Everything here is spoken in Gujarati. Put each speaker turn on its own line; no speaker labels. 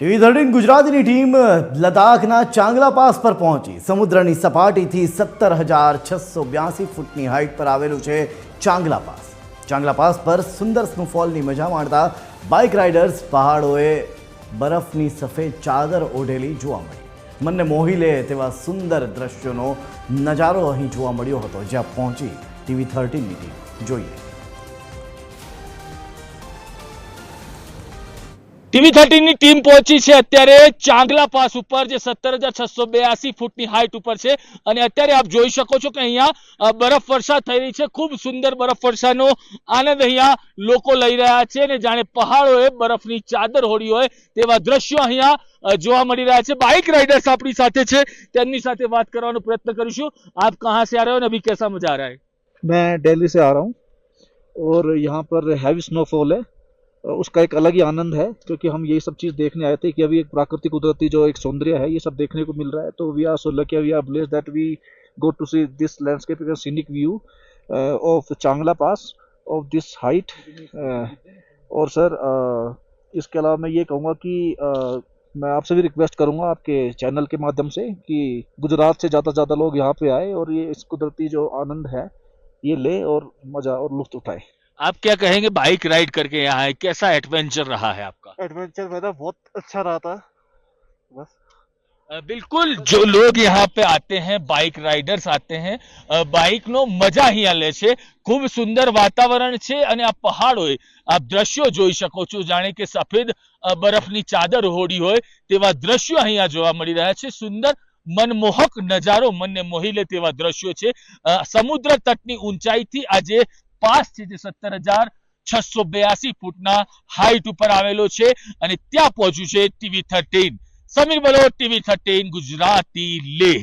ટીવી13 ગુજરાતીની ટીમ લદ્દાખના ચાંગલા પાસ પર પહોંચી। સમુદ્રની સપાટીથી 17,682 ફૂટની હાઇટ પર આવેલું છે ચાંગલા પાસ। ચાંગલા પાસ પર સુંદર સ્નોફોલની મજા માણતા બાઇક રાઇડર્સ પહાડોએ બરફની સફેદ ચાદર ઓઢેલી જોવા મળી। મનને મોહી લે તેવા સુંદર દ્રશ્યોનો નજારો અહીં જોવા મળ્યો હતો, જ્યાં પહોંચી ટીવી13ની ટીમ। જોઈએ
ટીવી13 ની ટીમ પહોંચી છે અત્યારે ચાંગલા પાસ ઉપર, જે 17,682 ફૂટની હાઈટ ઉપર છે। અને અત્યારે આપ જોઈ શકો છો કે અહીંયા બરફ વર્ષા થઈ રહી છે। ખૂબ સુંદર બરફ વર્ષાનો આનંદ અહીંયા લોકો લઈ રહ્યા છે અને જાણે પહાડોએ બરફની ચાદર ઓઢી હોય તેવા દ્રશ્યો અહીંયા જોવા મળી રહ્યા છે। બાઇક राइडर्स આપણી સાથે છે, તેમની સાથે વાત કરવાનો પ્રયત્ન કરીશું। आप कहां से आ रहे हो और अभी कैसा मजा आ रहा है?
मैं दिल्ली से आ रहा हूँ और यहाँ पर हैवी स्नोफॉल है। उसका एक अलग ही आनंद है, क्योंकि हम यही सब चीज़ देखने आए थे कि अभी एक प्राकृतिक कुदरती जो एक सौंदर्य है ये सब देखने को मिल रहा है। तो we are so lucky, we are blessed that we go to see this landscape, scenic view of Changla pass of this height. और सर इसके अलावा मैं ये कहूँगा कि मैं आपसे भी रिक्वेस्ट करूँगा आपके चैनल के माध्यम से कि गुजरात से ज़्यादा लोग यहाँ पे आए और ये इस कुदरती जो आनंद है ये ले और मज़ा और लुत्फ उठाए।
आप क्या कहेंगे, बाइक राइड करके यहाँ आए, कैसा एडवेंचर रहा है आपका?
एडवेंचर मेरा बहुत अच्छा रहा था। बस
બિલકુલ, જો લોગ यहाँ पे आते हैं, બાઇક રાઇડર્સ આતે हैं, બાઇકનો મજા અહીંયા લે છે। ખૂબ સુંદર વાતાવરણ છે અને આ પહાડોએ આપ દ્રશ્યો જોઈ શકો છો, જાણે કે સફેદ બરફની ચાદર ઓઢી હોય તેવા દ્રશ્યો અહીંયા જોવા મળી રહ્યા છે। સુંદર મનમોહક નજારો, મનને મોહી લે તેવા દ્રશ્યો છે। સમુદ્ર તટની ઊંચાઈથી આજે પાસ છે જે 17,682 ફૂટના હાઈટ ઉપર આવેલો છે અને ત્યાં પહોંચ્યું છે ટીવી13। સમીર બલોચ, ટીવી13 ગુજરાતી લેહ।